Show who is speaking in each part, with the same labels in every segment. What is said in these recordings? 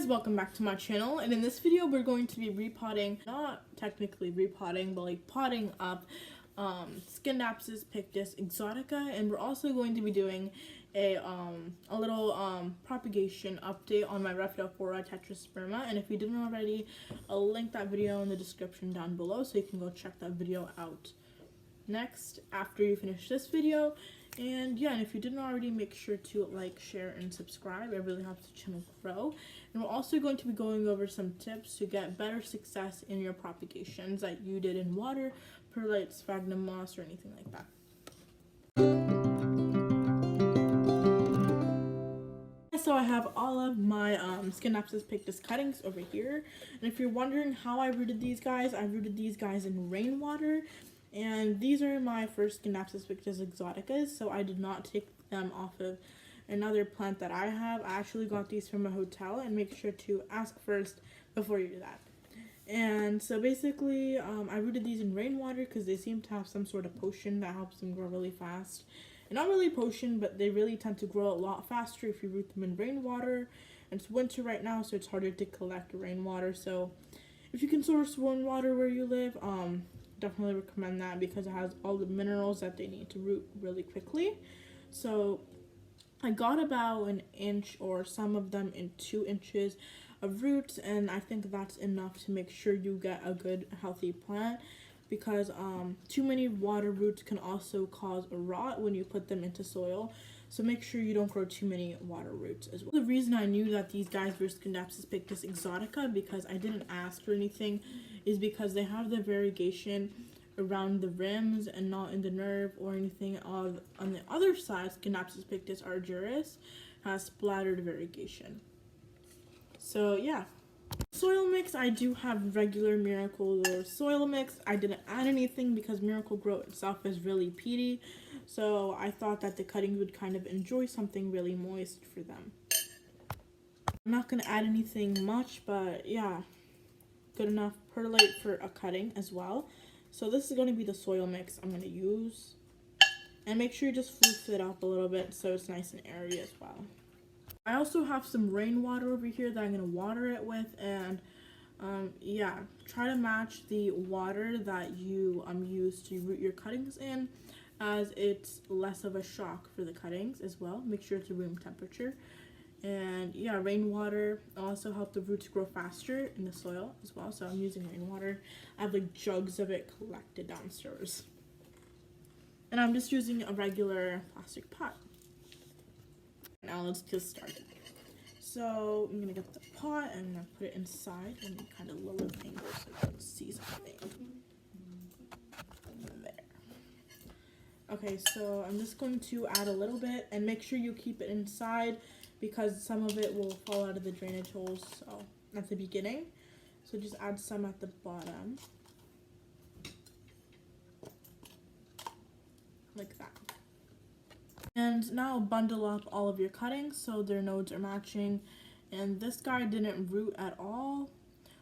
Speaker 1: welcome back to my channel, and in this video we're going to be repotting, not technically repotting, but like potting up Scindapsus Pictus Exotica, and we're also going to be doing a little propagation update on my Rephophora tetrasperma. And if you didn't already, I'll link that video in the description down below so you can go check that video out next after you finish this video. And yeah, and if you didn't already, make sure to like, share, and subscribe. It really helps the channel grow. And we're also going to be going over some tips to get better success in your propagations that you did in water, perlite, sphagnum moss, or anything like that. So I have all of my Scindapsus Pictus cuttings over here. And if you're wondering how I rooted these guys, I rooted these guys in rainwater. And these are my first Scindapsus Pictus Exoticas, so I did not take them off of another plant that I have. I actually got these from a hotel, and make sure to ask first before you do that. And so basically, I rooted these in rainwater because they seem to have some sort of potion that helps them grow really fast. And not really potion, but they really tend to grow a lot faster if you root them in rainwater. And it's winter right now, so it's harder to collect rainwater. So if you can source rainwater where you live, definitely recommend that because it has all the minerals that they need to root really quickly. So I got about an inch, or some of them in 2 inches of roots, and I think that's enough to make sure you get a good healthy plant, because too many water roots can also cause a rot when you put them into soil. So make sure you don't grow too many water roots as well. The reason I knew that these guys were Scindapsus Pictus Exotica, because I didn't ask for anything, is because they have the variegation around the rims and not in the nerve or anything. On the other side, Scindapsus Pictus argyris has splattered variegation. So yeah. Soil mix, I do have regular Miracle soil mix. I didn't add anything because Miracle Grow itself is really peaty, so I thought that the cuttings would kind of enjoy something really moist for them. I'm not going to add anything much, but yeah, good enough perlite for a cutting as well. So this is going to be the soil mix I'm going to use, and make sure you just floof it up a little bit so it's nice and airy as well. I also have some rainwater over here that I'm going to water it with, and yeah, try to match the water that you use to root your cuttings in, as it's less of a shock for the cuttings as well. Make sure it's room temperature. And yeah, rainwater also help the roots grow faster in the soil as well, so I'm using rainwater. I have like jugs of it collected downstairs. And I'm just using a regular plastic pot. Now let's get started. So I'm gonna get the pot and I'm gonna put it inside and kind of lower the angle so you can see something. There. Okay, so I'm just going to add a little bit, and make sure you keep it inside because some of it will fall out of the drainage holes so at the beginning. So just add some at the bottom. Like that. And now bundle up all of your cuttings so their nodes are matching. And this guy didn't root at all,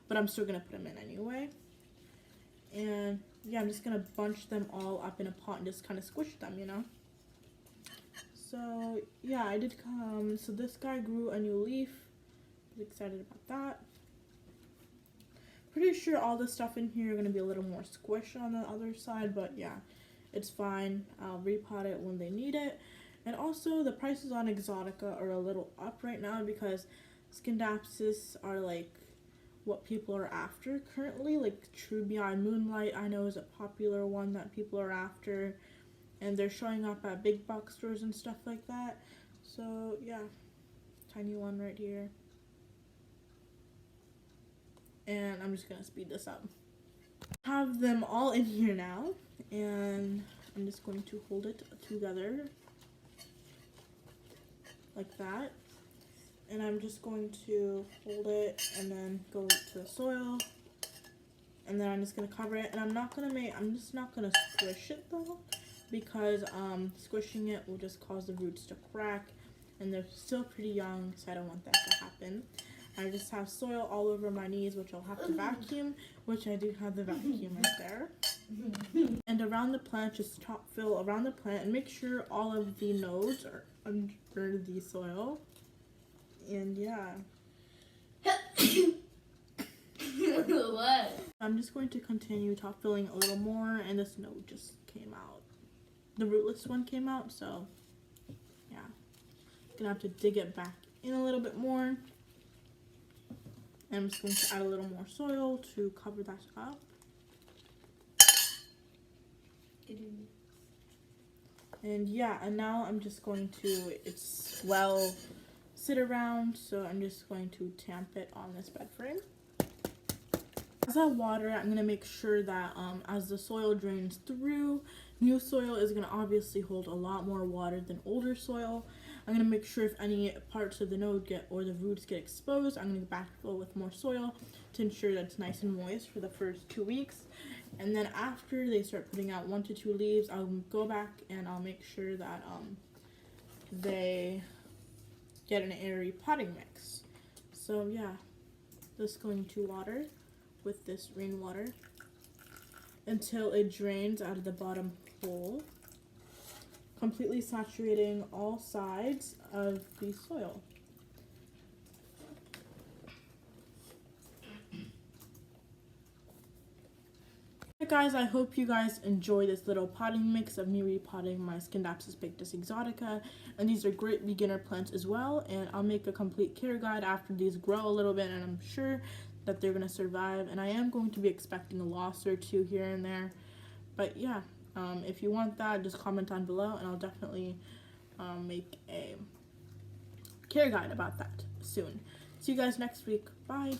Speaker 1: but I'm still going to put him in anyway. And yeah, I'm just going to bunch them all up in a pot and just kind of squish them, you know. So yeah, I did come. So this guy grew a new leaf. I was excited about that. Pretty sure all the stuff in here are going to be a little more squished on the other side, but yeah, it's fine. I'll repot it when they need it. And also, the prices on Exotica are a little up right now because Scindapsus are like what people are after currently. Like Trubion Moonlight, I know, is a popular one that people are after, and they're showing up at big box stores and stuff like that. So yeah, tiny one right here. And I'm just gonna speed this up. Have them all in here now, and I'm just going to hold it together like that, and I'm just going to hold it and then go to the soil, and then I'm just gonna cover it. And I'm just not gonna squish it though, because squishing it will just cause the roots to crack, and they're still pretty young, so I don't want that to happen. I just have soil all over my knees, which I'll have to vacuum, which I do have the vacuum right there. And around the plant, just top fill around the plant, and make sure all of the nodes are under the soil. And yeah, I'm just going to continue top filling a little more, and this node just came out. The rootless one came out, so yeah. Gonna have to dig it back in a little bit more. And I'm just going to add a little more soil to cover that up. And yeah, and now I'm just going to, it's well sit around, so I'm just going to tamp it on this bed frame. As I water it, I'm going to make sure that as the soil drains through, new soil is going to obviously hold a lot more water than older soil. I'm going to make sure if any parts of the node or the roots get exposed, I'm going to backfill with more soil to ensure that it's nice and moist for the first 2 weeks. And then after they start putting out 1 to 2 leaves, I'll go back and I'll make sure that they get an airy potting mix. So yeah, just going to water with this rainwater until it drains out of the bottom hole, completely saturating all sides of the soil. Alright guys, I hope you guys enjoy this little potting mix of me repotting my Scindapsus Pictus Exotica, and these are great beginner plants as well, and I'll make a complete care guide after these grow a little bit, and I'm sure that they're going to survive, and I am going to be expecting a loss or two here and there, but yeah, if you want that, just comment down below, and I'll definitely make a care guide about that soon. See you guys next week. Bye!